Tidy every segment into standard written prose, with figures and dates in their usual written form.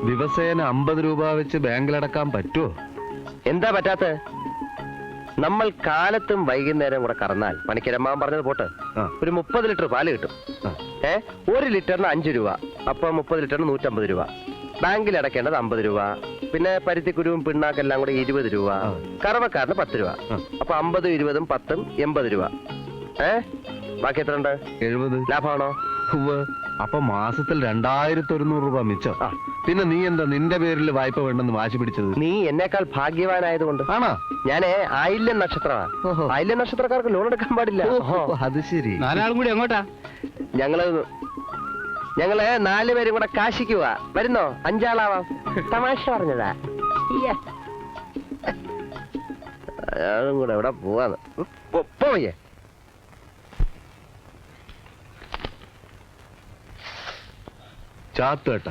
ദിവസേന 50 രൂപ വെച്ച് ബാങ്കിലടക്കാൻ പറ്റുമോ? എന്താ പറ്റാത്ത? നമ്മൾ കാലത്തും വൈകുന്നേരം കൂടെ കറന്നാൽ പണിക്കരമ്മാൻ പറഞ്ഞത് പോട്ട് ഒരു 30 ലിറ്റർ പാല് കിട്ടും. 1 ലിറ്ററിന് 5 രൂപ. അപ്പൊ 30 ലിറ്ററിന് 150 രൂപ. ബാങ്കിൽ അടയ്ക്കേണ്ടത് 50 രൂപ. പിന്നെ പരുത്തിക്കുരുവും പിണ്ണാക്കെല്ലാം കൂടെ 20 രൂപ. കറവക്കാരന് 10 രൂപ. അപ്പൊ 50, 20, 10, 80 രൂപ. ബാക്കി എത്ര ഉണ്ട്? 70. ലാഭമാണോ? അപ്പൊ മാസത്തിൽ 2100 രൂപ മിച്ചം. പിന്നെ നീ എന്താ നിന്റെ പേരിൽ വായ്പ വേണ്ടെന്ന് വാശി പിടിച്ചത്? നീ എന്നേക്കാൾ ഭാഗ്യവാനായതുകൊണ്ട്. ആണോ? ഞാനേ ആയില്യം നക്ഷത്രമാണ്. ആയില്യം നക്ഷത്രക്കാർക്ക് ലോൺ എടുക്കാൻ പാടില്ല. അത് ശരി. 4 ആളും കൂടി എങ്ങോട്ടാ? ഞങ്ങള് 4 പേരും കൂടെ കാശിക്ക് പോവാ. വരുന്നോ? 5 ആളാവാം. തമാശ പറഞ്ഞതാ. അയാളും കൂടെ എവിടെ പോവാന്ന്. പോയേ ചാത്തുകേട്ട,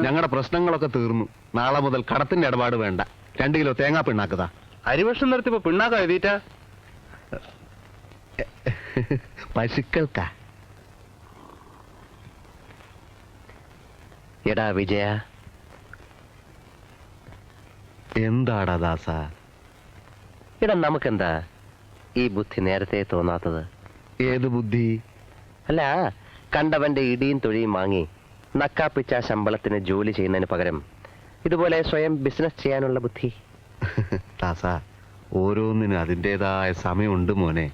ഞങ്ങളുടെ പ്രശ്നങ്ങളൊക്കെ തീർന്നു. നാളെ മുതൽ കടത്തിന്റെ ഇടപാട് വേണ്ട. 2 കിലോ തേങ്ങാ പിണ്ണാക്കതാ. അരിവർഷം നിർത്തിപ്പോ പിണ്ണാക്ക എഴുതിയിട്ട പശുക്കൾക്കാ. എടാ വിജയ. എന്താടാ ദാസ? എടാ നമുക്കെന്താ ഈ ബുദ്ധി നേരത്തെ തോന്നാത്തത്? ഏത് ബുദ്ധി? അല്ല, കണ്ടവന്റെ ഇടിയും തൊഴിയും വാങ്ങി നക്കാപ്പിച്ച ശമ്പളത്തിന് ജോലി ചെയ്യുന്നതിന് പകരം ഇതുപോലെ സ്വയം ബിസിനസ് ചെയ്യാനുള്ള ബുദ്ധി. ദാസ, ഓരോന്നിനും അതിൻ്റെതായ സമയമുണ്ട് മോനെ.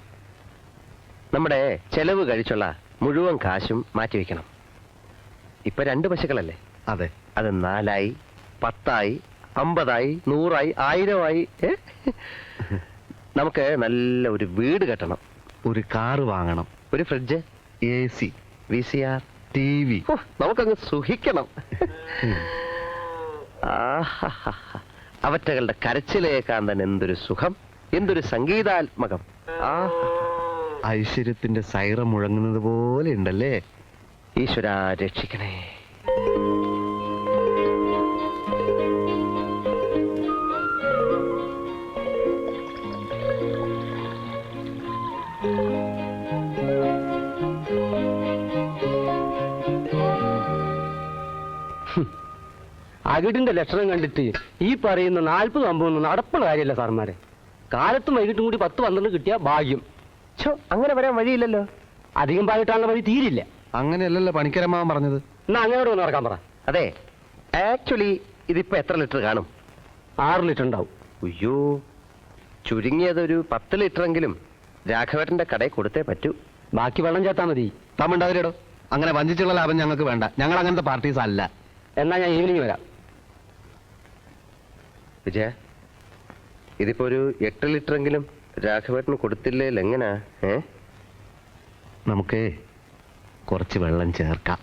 നമ്മുടെ ചെലവ് കഴിച്ചുള്ള മുഴുവൻ കാശും മാറ്റിവെക്കണം. ഇപ്പൊ 2 പശുക്കളല്ലേ? അതെ. അത് 4 ആയി, 10 ആയി, 50 ആയി, 100 ആയി, 1000 ആയി. നമുക്ക് നല്ല ഒരു വീട് കെട്ടണം. ഒരു കാറ് വാങ്ങണം. ഒരു ഫ്രിഡ്ജ്, AC, VCR, TV. നമുക്കങ്ങ് സുഖിക്കണം. അവറ്റകളുടെ കരച്ചിലേക്കാൻ തന്നെ എന്തൊരു സുഖം, എന്തൊരു സംഗീതാത്മകം. ഐശ്വര്യത്തിന്റെ സൈറ മുഴങ്ങുന്നത് പോലെ ഉണ്ടല്ലേ? ഈശ്വരാ രക്ഷിക്കണേ. അകിടിന്റെ ലക്ഷണം കണ്ടിട്ട് ഈ പറയുന്ന 40-50 നടപ്പുള്ള കാര്യമല്ല സാർമാരെ. കാലത്തും വൈകിട്ടും കൂടി 10-12 കിട്ടിയ ഭാഗ്യം. അങ്ങനെ വരാൻ വഴിയില്ലല്ലോ. അധികം പാലിട്ടാനുള്ള വഴി തീരില്ല. അങ്ങനെയല്ലല്ലോ പണിക്കരമാവൻ പറഞ്ഞത്. എന്നാ അങ്ങോട്ട് വന്ന് നടക്കാൻ പറ. അതെ, ആക്ച്വലി ഇതിപ്പോ എത്ര ലിറ്റർ കാണും? 6 ലിറ്റർ ഉണ്ടാവും. അയ്യോ, ചുരുങ്ങിയതൊരു 10 ലിറ്ററെങ്കിലും രാഘവേട്ടന്റെ കടയിൽ കൊടുത്തേ പറ്റൂ. ബാക്കി വെള്ളം ചേർത്താ മതി. തമിണ്ടാവരിടോ, അങ്ങനെ വഞ്ചിച്ചുള്ള ലാഭം ഞങ്ങൾക്ക് വേണ്ട. ഞങ്ങൾ അങ്ങനത്തെ പാർട്ടീസ് അല്ല. എന്നാ ഞാൻ ഈവനിങ് വരാം. വിജയ, ഇതിപ്പോ ഒരു 8 ലിറ്ററെങ്കിലും രാഘവേട്ടന് കൊടുത്തില്ലേ എങ്ങനാ? നമുക്ക് കുറച്ച് വെള്ളം ചേർക്കാം.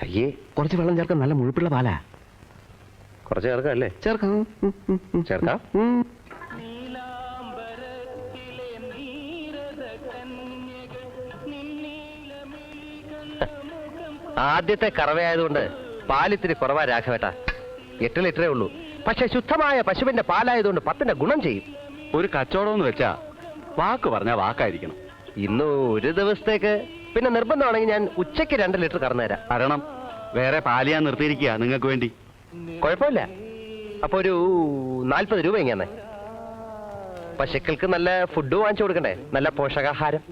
അയ്യേ, കുറച്ച് വെള്ളം ചേർക്കാം. നല്ല മുഴുപ്പുള്ള പാലാ. കുറച്ച് ചേർക്കാം അല്ലേ? ചേർക്കാം. ചേർക്കാം. ആദ്യത്തെ കറവയായതുകൊണ്ട് പാലിത്തിരി കുറവാ രാഘവേട്ട. 8 ലിറ്ററേ ഉള്ളൂ. പക്ഷെ ശുദ്ധമായ പശുവിന്റെ പാലായതുകൊണ്ട് 10ന്റെ ഗുണം ചെയ്യും. ഒരു കച്ചവടം എന്ന് വെച്ചാ വാക്ക് പറഞ്ഞാ വാക്കായിരിക്കണം. ഇന്ന് ഒരു ദിവസത്തേക്ക്. പിന്നെ നിർബന്ധമാണെങ്കിൽ ഞാൻ ഉച്ചയ്ക്ക് 2 ലിറ്റർ കറന്നു തരാം. തരണം. വേറെ പാല് ഞാൻ നിർത്തിയിരിക്കുക നിങ്ങൾക്ക് വേണ്ടി. കുഴപ്പമില്ല. അപ്പൊ ഒരു 40 രൂപ എങ്ങനെ? പശുക്കൾക്ക് നല്ല ഫുഡ് വാങ്ങിച്ചു കൊടുക്കണ്ടേ? നല്ല പോഷകാഹാരം.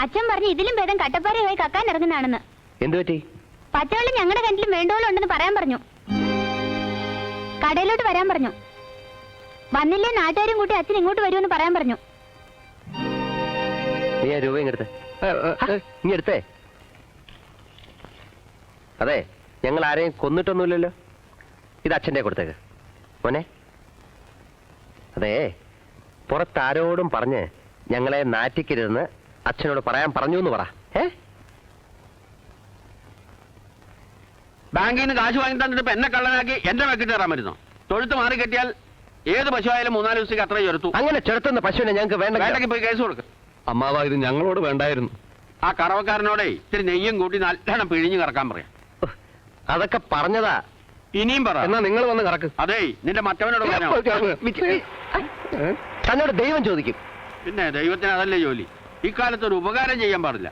അച്ഛൻ പറഞ്ഞു ഇതിലും ഭേദം കട്ടപ്പാറയുമായി കക്കാൻ ഇറങ്ങുന്നതാണെന്ന്. എന്തു പറ്റി? പച്ചവെള്ളം ഞങ്ങളുടെ കിണറ്റിലും വേണ്ടോളം ഉണ്ടെന്ന് പറയാൻ പറഞ്ഞു. കടയിലോട്ട് വരാൻ പറഞ്ഞു. വന്നില്ലേ നാട്ടുകാരും കൂട്ടി അച്ഛൻ ഇങ്ങോട്ട് വരുമെന്ന് പറയാൻ പറഞ്ഞു. നീ ആ രൂപ ഇങ്ങെടുത്തേ. അതെ, ഞങ്ങൾ ആരെയും കൊന്നിട്ടൊന്നുമില്ലല്ലോ. ഇത് അച്ഛൻ്റെ കൊടുത്തേക്ക് മോനെ. അതെ, പുറത്താരോടും പറഞ്ഞ് ഞങ്ങളെ നാറ്റിക്കരുതെന്ന് അച്ഛനോട് പറയാൻ പറഞ്ഞു എന്ന് പറ. ബാങ്കിൽ നിന്ന് കാശ് വാങ്ങി തന്നിട്ട് എന്നെ കള്ളനാക്കി എന്റെ വെക്കിട്ട് കയറാൻ വരുന്നു. തൊഴുത്ത് മാറി കെട്ടിയാൽ ഏത് പശു ആയാലും 3-4 ദിവസത്തേക്ക് അത്ര ചെറുത്തു. അങ്ങനെ ചെറുത്തുന്ന പശുവിനെ ഞങ്ങൾക്ക് വേണ്ടെങ്കിൽ പോയി കേസ് കൊടുക്കും. അമ്മാവ, ഇത് ഞങ്ങളോട് വേണ്ടായിരുന്നു. ആ കറവക്കാരനോടെ ഇത്തിരി നെയ്യും കൂട്ടി നല്ലോണം പിഴിഞ്ഞ് കറക്കാൻ പറയാം. അതൊക്കെ പറഞ്ഞതാ. ഇനിയും പറ. എന്നാ നിങ്ങൾ വന്ന് കറക്ക്. അതേ, നിന്റെ മറ്റവനോട് തന്നോട് ദൈവം ചോദിക്കും. പിന്നെ ദൈവത്തിന് അതല്ലേ ജോലി. ഇക്കാലത്ത് ഒരു ഉപകാരം ചെയ്യാൻ പാടില്ല.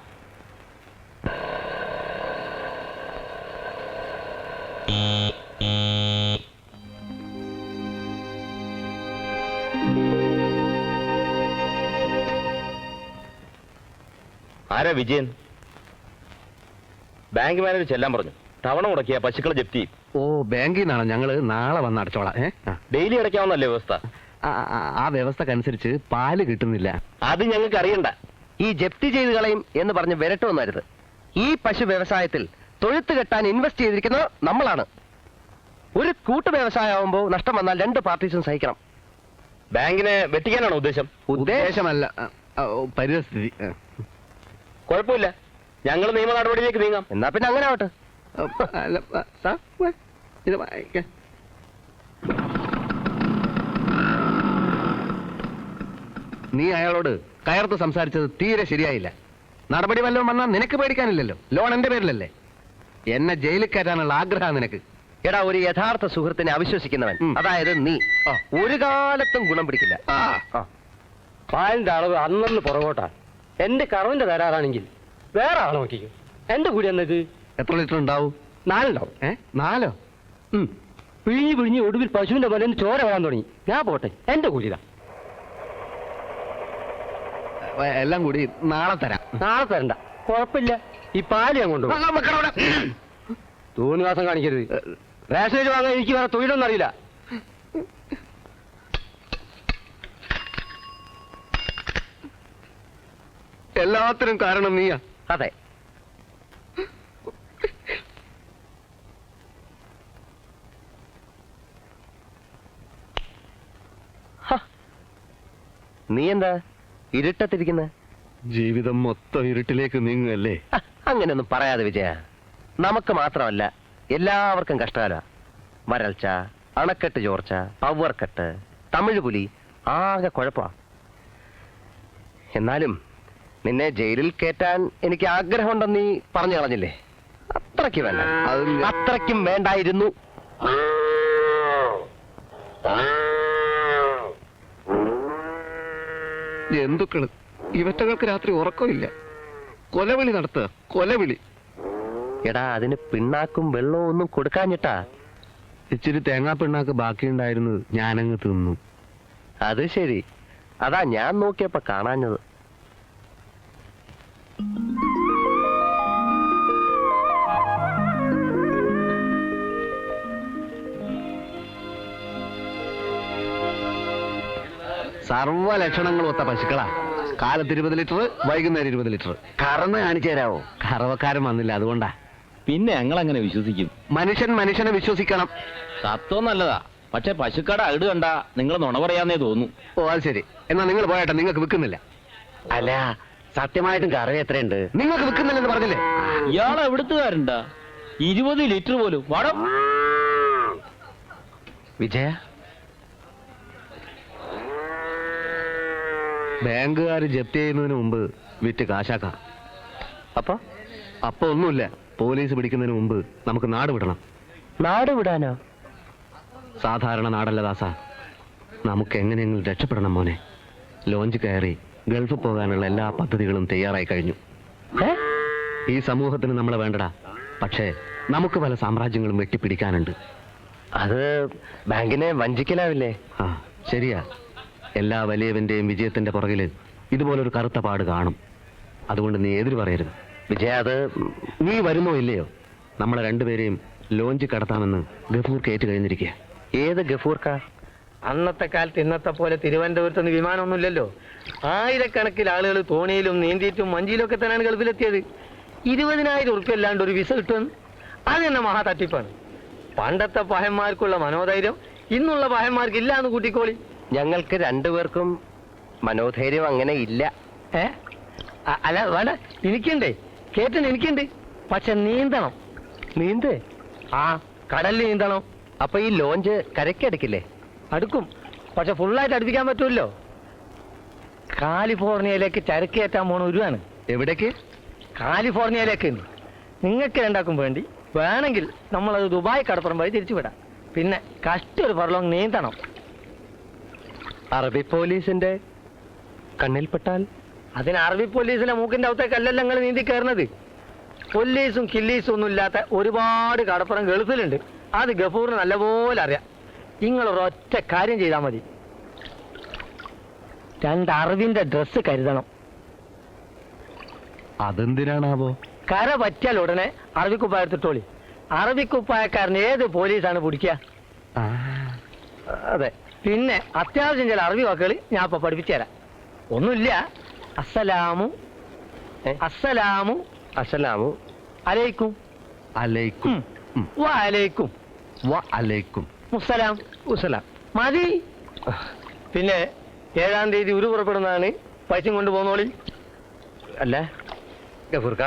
ആരാ വിജയൻ? ബാങ്ക് മാനേജർ ചെല്ലാൻ പറഞ്ഞു. തവണ മുടക്കിയ പശുക്കളെ ജപ്തി. ഓ, ബാങ്കിൽ നിന്നാണോ? ഞങ്ങള് നാളെ വന്ന് അടച്ചോളാം. ഡെയിലി അടയ്ക്കാവുന്നല്ലേ വ്യവസ്ഥ? ആ വ്യവസ്ഥക്കനുസരിച്ച് പാല് കിട്ടുന്നില്ല. അത് ഞങ്ങൾക്ക് അറിയണ്ട. ഈ ജപ്തി ചെയ്ത് കളയും എന്ന് പറഞ്ഞ് വിരട്ടൊന്നരുത്. ഈ പശു വ്യവസായത്തിൽ തൊഴുത്ത് കെട്ടാൻ ഇൻവെസ്റ്റ് ചെയ്തിരിക്കുന്നത് നമ്മളാണ്. ഒരു കൂട്ടു വ്യവസായമാകുമ്പോൾ നഷ്ടം വന്നാൽ രണ്ട് പാർട്ടീസും സഹിക്കണം. ബാങ്കിനെ വെട്ടിക്കാനാണോ ഉദ്ദേശം? ഉദ്ദേശമല്ല, പരിസ്ഥിതി. കുഴപ്പമില്ല, ഞങ്ങൾ നിയമ നടപടിയിലേക്ക് നീങ്ങാം. എന്നാ പിന്നെ അങ്ങനെ ആവട്ടെ. അല്ല, സാർ, ഇത് വായിക്ക. നീ അയാളോട് കയർത്ത് സംസാരിച്ചത് തീരെ ശരിയായില്ല. നടപടി വല്ലതും വന്നാൽ നിനക്ക് പേടിക്കാനില്ലല്ലോ. ലോൺ എന്റെ പേരിലല്ലേ. എന്നെ ജയിലിൽ കയറ്റാനുള്ള ആഗ്രഹം നിനക്ക്. എടാ, ഒരു യഥാർത്ഥ സുഹൃത്തിനെ അവിശ്വസിക്കുന്നവൻ, അതായത് നീ, ഒരു കാലത്തും ഗുണം പിടിക്കില്ല. പാലിന്റെ അളവ് അന്നു പുറകോട്ടാ. എന്റെ കറവിന്റെ തരാറാണെങ്കിൽ വേറെ ആളെ നോക്കിക്കും. എന്റെ കൂടി എന്നത് എത്ര ലിറ്റർ ഉണ്ടാവും? 4 ഉണ്ടാവും. 4? പിഴിഞ്ഞ് പിഴിഞ്ഞ് ഒടുവിൽ പശുവിന്റെ പോലെ ചോര വരാൻ തുടങ്ങി. ഞാൻ പോട്ടെ, എന്റെ കൂലിതാ. എല്ലാം കൂടി നാളെ തരാം. നാളെ തരണ്ട, കുഴപ്പമില്ല. ഈ പാല് ഞാൻ കൊണ്ടുപോകും. തോന്നിവാസം കാണിക്കരുത്. റേഷനേജ് വാങ്ങാൻ എനിക്ക് വേറെ തൊഴിലൊന്നും അറിയില്ല. എല്ലാത്തിനും കാരണം നീയാ. അതെ, നീ എന്താ ഇരുട്ടത്തിരിക്കുന്നത്? ജീവിതം മൊത്തം ഇരുട്ടിലേക്ക് നീങ്ങുകയല്ലേ. അങ്ങനെയൊന്നും പറയാതെ വിജയ. നമുക്ക് മാത്രമല്ല, എല്ലാവർക്കും കഷ്ടകാല. വരൾച്ച, അണക്കെട്ട് ചോർച്ച, പവർക്കെട്ട്, തമിഴ് പുലി, ആകെ കുഴപ്പമാ. എന്നാലും നിന്നെ ജയിലിൽ കയറ്റാൻ എനിക്ക് ആഗ്രഹമുണ്ടെന്ന് നീ പറഞ്ഞു കളഞ്ഞില്ലേ? അത്രയ്ക്ക് വേണ്ട. അത്രയ്ക്കും വേണ്ടായിരുന്നു. ജന്തുക്കള് ഇവറ്റകൾക്ക് രാത്രി ഉറക്കമില്ല. കൊലവിളി നടത്തുക, കൊലവിളി. എടാ, അതിന് പിണ്ണാക്കും വെള്ളവും ഒന്നും കൊടുക്കാഞ്ഞിട്ടാ. ഇച്ചിരി തേങ്ങാ പിണ്ണാക്ക് ബാക്കിയുണ്ടായിരുന്നത് ഞാനങ്ങ് തിന്നു. അത് ശരി. അതാ ഞാൻ നോക്കിയപ്പോ കാണാഞ്ഞത്. സർവ്വ ലക്ഷണങ്ങളും ഒത്ത പശുക്കളാ. കാലത്ത് 20 ലിറ്റർ, വൈകുന്നേരം 20 ലിറ്റർ. കറന്ന് കാണിച്ചു തരാവോ? കറവക്കാരൻ വന്നില്ല, അതുകൊണ്ടാ. പിന്നെ ഞങ്ങൾ അങ്ങനെ വിശ്വസിക്കും. മനുഷ്യൻ മനുഷ്യനെ വിശ്വസിക്കണം. സത്വം നല്ലതാ, പക്ഷെ പശുക്കട അകിട് കണ്ട നിങ്ങൾ നുണ പറയാന്നേ തോന്നുന്നു. ഓ, അത് ശരി. എന്നാ നിങ്ങൾ പോയട്ടെ, നിങ്ങൾക്ക് വിൽക്കുന്നില്ല. അല്ല, സത്യമായിട്ടും കറവ് എത്രയുണ്ട്? നിങ്ങൾക്ക് വിൽക്കുന്നില്ലെന്ന് പറഞ്ഞില്ലേ? ഇയാളെ എവിടുത്തുകാരുണ്ടാ? 20 ലിറ്റർ പോലും. വടം വിജയ, ബാങ്കുകാർ ജപ്തി ചെയ്യുന്നതിന് മുമ്പ് വിറ്റ് കാശാക്കാം. അപ്പൊ ഒന്നുമില്ല. പോലീസ് പിടിക്കുന്നതിന് മുമ്പ് നമുക്ക് നാട് വിടണം. നാട് വിടാനോ? സാധാരണ നാടല്ല ദാസ. നമുക്ക് എങ്ങനെയെങ്കിലും രക്ഷപ്പെടണം മോനെ. ലോഞ്ച് കയറി ഗൾഫിൽ പോകാനുള്ള എല്ലാ പദ്ധതികളും തയ്യാറായി കഴിഞ്ഞു. ഈ സമൂഹത്തിന് നമ്മളെ വേണ്ടടാ. പക്ഷേ നമുക്ക് പല സാമ്രാജ്യങ്ങളും വെട്ടിപ്പിടിക്കാനുണ്ട്. അത് ബാങ്കിനെ വഞ്ചിക്കലാവില്ലേ? ശരിയാ. എല്ലാ വലിയവന്റെയും വിജയത്തിന്റെ പുറകില് ഇതുപോലൊരു കറുത്ത പാട് കാണും. അതുകൊണ്ട് നീ എതിര് പറയരുത്. വിജയ, അത് നീ വരുമോ ഇല്ലയോ? നമ്മളെ രണ്ടുപേരെയും ലോഞ്ച് കടത്താമെന്ന് ഗഫൂർ കേറ്റ് കഴിഞ്ഞിരിക്കുക. ഏത് ഗഫൂർക്ക? അന്നത്തെ കാലത്ത് ഇന്നത്തെ പോലെ തിരുവനന്തപുരത്ത് നിന്ന് വിമാനമൊന്നുമില്ലല്ലോ. ആയിരക്കണക്കിന് ആളുകൾ തോണിയിലും നീന്തിയിട്ടും വഞ്ചിയിലും ഒക്കെ തന്നെയാണ് ഗൾഫിലെത്തിയത്. 20,000 ഉറുപ്പ്യ അല്ലാണ്ട് ഒരു വിസ കിട്ടുമെന്ന് അത് തന്നെ മഹാ തട്ടിപ്പാണ്. പണ്ടത്തെ പഹന്മാർക്കുള്ള മനോധൈര്യം ഇന്നുള്ള പഹന്മാർക്ക് ഇല്ല എന്ന് കൂട്ടിക്കോളി. ഞങ്ങൾക്ക് രണ്ടുപേർക്കും മനോധൈര്യം അങ്ങനെ ഇല്ല. അല്ല വേണ്ട, എനിക്കുണ്ടേ. കേട്ടിന് എനിക്കുണ്ട്. പക്ഷെ നീന്തണം. നീന്ത്? കടലിൽ നീന്തണം. അപ്പൊ ഈ ലോഞ്ച് കരയ്ക്കടിക്കില്ലേ? അടുക്കും, പക്ഷെ ഫുള്ളായിട്ട് അടുപ്പിക്കാൻ പറ്റുമല്ലോ. കാലിഫോർണിയയിലേക്ക് ചരക്ക് കയറ്റാൻ പോണ ഒരുവാണ്. എവിടേക്ക്? കാലിഫോർണിയയിലേക്ക്. നിങ്ങൾക്ക് രണ്ടാക്കും വേണ്ടി വേണമെങ്കിൽ നമ്മളത് ദുബായ് കടപ്പുറം വഴി തിരിച്ചുവിടാം. പിന്നെ കഷ്ടൊരു ഫർലോങ് നീന്തണം. അറബി പോലീസിന്റെ കണ്ണിൽപ്പെട്ടാൽ അതിന് അറബി പോലീസിലെ മൂക്കിന്റെ അകത്തേക്കല്ലല്ലോ നിങ്ങൾ നീന്തി കയറുന്നത്. പോലീസും കില്ലീസും ഒന്നും ഇല്ലാത്ത ഒരുപാട് കടപ്പുറം ഗൾഫിലുണ്ട്. അത് ഗഫൂറിന് നല്ലപോലെ അറിയാം. നിങ്ങളൊരൊറ്റ കാര്യം ചെയ്താൽ മതി. 2 അറബിന്റെ ഡ്രസ്സ് കരുതണം. അതെന്തിനാണാവോ? കര പറ്റിയാൽ ഉടനെ അറബിക്കുപ്പായ എടുത്തിട്ടോളി. അറബിക്കുപ്പായക്കാരന് ഏത് പോലീസാണ് പിടിക്കുക? അതെ. പിന്നെ അത്യാവശ്യം ചില അറബി വാക്കുകൾ ഞാൻ ഇപ്പൊ പഠിപ്പിച്ചു തരാം. ഒന്നുമില്ല. അസ്സലാമു അസ്സലാമു അസ്സലാമു അലൈക്കും അലൈക്കും. വ അലൈക്കും വ അലൈക്കും. മുസ്സലാം ഉസലാം. മതി. പിന്നെ 7-ാം തീയതി ഉരു പുറപ്പെടുന്നതാണ്. പൈസയും കൊണ്ട് പോന്നോളി. അല്ല ഗഫൂർക്ക,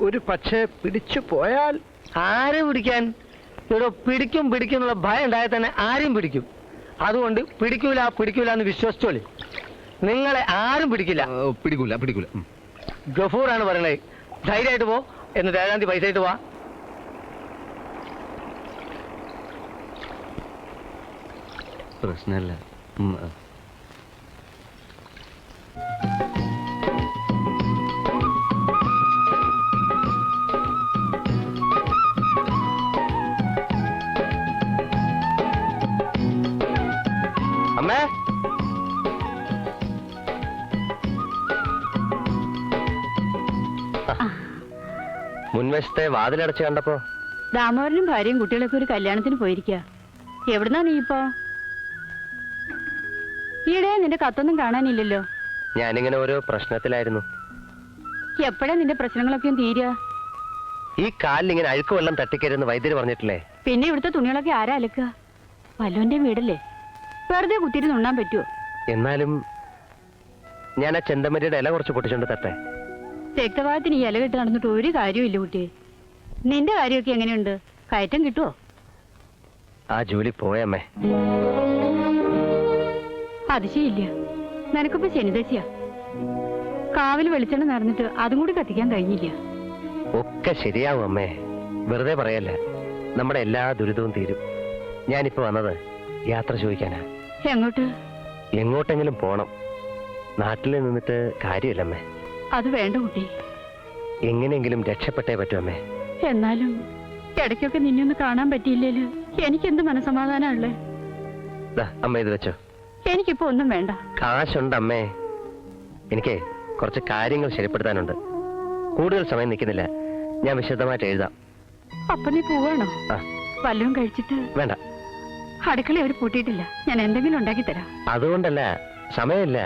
ഒരു പക്ഷേ പിടിച്ചു പോയാൽ? ആരെ പിടിക്കാൻ? ഇവിടെ പിടിക്കും എന്നുള്ള ഭയം ഉണ്ടായാൽ തന്നെ ആരെയും പിടിക്കും. അതുകൊണ്ട് പിടിക്കൂല എന്ന് വിശ്വസിച്ചോളി. നിങ്ങളെ ആരും പിടിക്കില്ല. പിടിക്കൂല. ഗഫൂറാണ് പറയണത്. ധൈര്യമായിട്ട് പോ. എന്നിട്ട് 7-ാം തീയതി പൈസ ആയിട്ട് പോവാ. പ്രശ്നമല്ല. അമ്മേ, മുൻവശത്തെ വാതിലടച്ച് കണ്ടപ്പോ ദാമോദരനും ഭാര്യയും കുട്ടികളൊക്കെ ഒരു കല്യാണത്തിന് പോയിരിക്കുക. എവിടുന്നാ നീ ഇപ്പോ? ഈയിടെ നിന്റെ കത്തൊന്നും കാണാനില്ലല്ലോ. ഞാനിങ്ങനെ ഓരോ പ്രശ്നത്തിലായിരുന്നു. എപ്പോഴാ നിന്റെ പ്രശ്നങ്ങളൊക്കെ തീരുക? ഈ കാലിലിങ്ങനെ അഴുക്ക് വെള്ളം തട്ടിക്കരുന്ന് വൈദ്യര് പറഞ്ഞിട്ടില്ലേ? പിന്നെ ഇവിടുത്തെ തുണികളൊക്കെ ആരാ അലക്കുക? വല്ലോന്റെ വീടല്ലേ, വെറുതെ കുത്തിയിട്ട് നുണ്ണാൻ പറ്റുമോ? എന്നാലും ഞാൻ ആ ചെന്തമരിയുടെ ഇല കുറച്ച് പൊട്ടിച്ചോണ്ട് തട്ടെ. രക്തവാദത്തിന് ഈ ഇല കെട്ട് നടന്നിട്ട് ഒരു കാര്യമില്ല കുട്ടിയെ. നിന്റെ കാര്യമൊക്കെ എങ്ങനെയുണ്ട്? കയറ്റം കിട്ടുമോ? ആ ജോലി പോയമ്മേ. അതിശയില്ല. നിനക്കിപ്പോ ശനിദശയാ. കാവിൽ വെളിച്ചെണ്ണ നടന്നിട്ട് അതും കൂടി കത്തിക്കാൻ കഴിഞ്ഞില്ല. ഒക്കെ ശരിയാവും അമ്മേ, വെറുതെ പറയല്ല. നമ്മുടെ എല്ലാ ദുരിതവും തീരും. ഞാനിപ്പോ വന്നത് യാത്ര ചോദിക്കാനാ. എങ്ങോട്ട്? എങ്ങോട്ടെങ്കിലും പോണം. നാട്ടിൽ നിന്നിട്ട് കാര്യമില്ലമ്മേ. അത് വേണ്ട കുട്ടി. എങ്ങനെയെങ്കിലും രക്ഷപ്പെട്ടേ പറ്റുമമ്മേ. എന്നാലും ഇടയ്ക്കൊക്കെ നിന്നെ ഒന്ന് കാണാൻ പറ്റിയില്ലേല് എനിക്കെന്ത് മനസമാധാനമുള്ളേ? അമ്മ ഇത് വെച്ചോ. എനിക്കിപ്പോ ഒന്നും വേണ്ട. കാശുണ്ട് അമ്മേ. എനിക്ക് കുറച്ച് കാര്യങ്ങൾ ശരിപ്പെടുത്താനുണ്ട്. കൂടുതൽ സമയം നിൽക്കുന്നില്ല. ഞാൻ വിശദമായിട്ട് എഴുതാം. അപ്പൊ നീ പോവാണോ? ആ. വല്ലതും കഴിച്ചിട്ട്? വേണ്ട. അടുക്കള അവർ പൂട്ടിയിട്ടില്ല. ഞാൻ എന്തെങ്കിലും ഉണ്ടാക്കി തരാം. അതുകൊണ്ടല്ല, സമയമില്ല.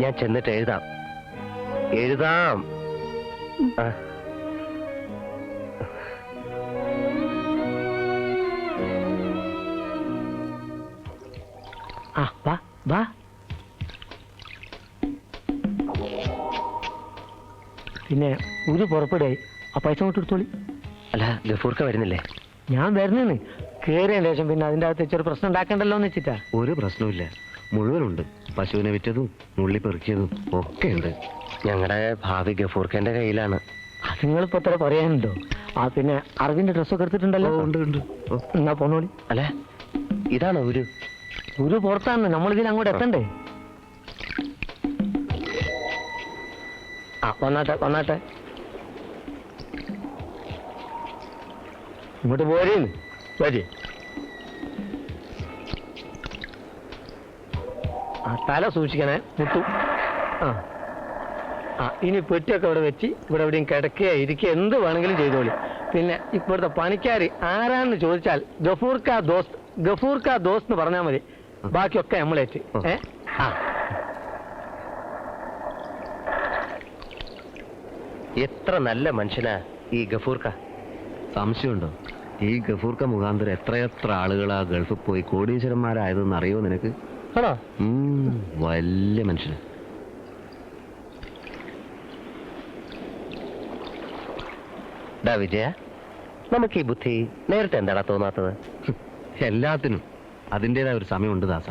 ഞാൻ ചെന്നിട്ട് എഴുതാം. ആ. വാ. പിന്നെ ഒരു പുറപ്പെടുകയായി. ആ പൈസ കൊണ്ട് എടുത്തോളി. അല്ല, ഗഫൂർക്ക വരുന്നില്ലേ? ഞാൻ വരുന്നേന്ന് കേറിയ ശേഷം പിന്നെ അതിന്റെ അകത്ത് ചെറു പ്രശ്നം ഉണ്ടാക്കണ്ടല്ലോ എന്ന് വെച്ചിട്ടാ. ഒരു പ്രശ്നമില്ല, മുഴുവനുണ്ട്. പശുവിനെ വിറ്റതും നുള്ളി പെറുക്കിയതും ഒക്കെ ഉണ്ട്. ഞങ്ങളുടെ ഭാവി ഗഫൂർക്കന്റെ കയ്യിലാണ്. അത് നിങ്ങളിപ്പോ എത്ര പറയാനുണ്ടോ? ആ പിന്നെ അറിവിന്റെ ഡ്രസ്സൊക്കെ എടുത്തിട്ടുണ്ടല്ലോ. ഉണ്ട്. എന്നാ പോന്നോളി. അല്ല, ഇതാണോ ഒരു പുറത്താണ്. നമ്മളിതിൽ അങ്ങോട്ട് എത്തണ്ടേ? ആ വന്നാട്ടെ. ഇങ്ങോട്ട് പോരേന്ന് വരി. ആ തല സൂക്ഷിക്കണേ, മുത്തു. ആ ഇനി പെട്ടിയൊക്കെ ഇവിടെ വെച്ച് ഇവിടെ എവിടെയും കിടക്കുക ഇരിക്കുക എന്ത് വേണമെങ്കിലും ചെയ്തോളി. പിന്നെ ഇപ്പോഴത്തെ പണിക്കാര് ആരാന്ന് ചോദിച്ചാൽ ഗഫൂർക്ക ദോസ്ത് എന്ന് പറഞ്ഞാൽ മതി. ബാക്കിയൊക്കെ നമ്മളേറ്റ്. എത്ര നല്ല മനുഷ്യനാ ഈ ഗഫൂർക്ക. സംശയമുണ്ടോ? ഈ ഗഫൂർക്ക മുഖാന്തരം എത്രയെത്ര ആളുകളാ ഗൾഫിൽ പോയി കോടീശ്വരന്മാരായതെന്ന് അറിയോ നിനക്ക്? ആണോ? വലിയ മനുഷ്യന്. വിജയ, നമുക്ക് ഈ ബുദ്ധി നേരത്തെ എന്താടാ തോന്നാത്തത്? എല്ലാത്തിനും അതിൻ്റെതായ ഒരു സമയമുണ്ട് ദാസ.